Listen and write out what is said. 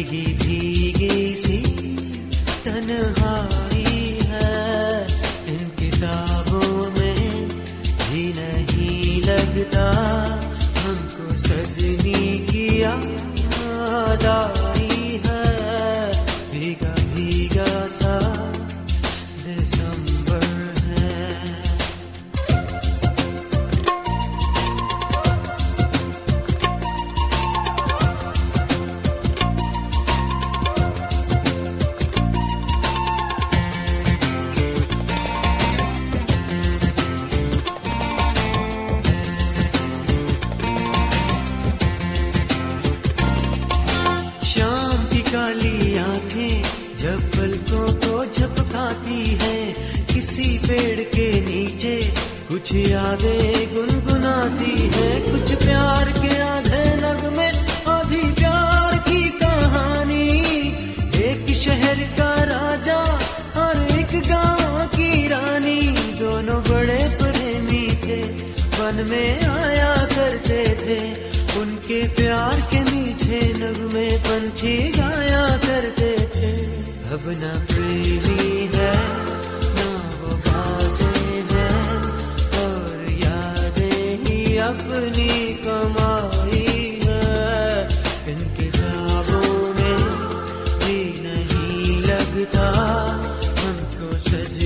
भीगी भीगी सी तन्हाई है, इन किताबों में भी नहीं लगता हमको सजनी की याद आई है। भीगा भीगा सा दिसंबर है। शाम की काली आंखें जब पलकों को झपकाती है, किसी पेड़ के नीचे कुछ यादें गुनगुनाती है। कुछ प्यार के आधे नगमे, आधी प्यार की कहानी। एक शहर का राजा और एक गांव की रानी, दोनों बड़े प्रेमी थे, वन में आया करते थे। उनके प्यार के मीठे नगमे पंछी गाया करते थे। अब ना प्रेमी है ना वो बातें हैं, और यादें ही अपनी कमाई है। इन किताबों में भी नहीं लगता हमको सज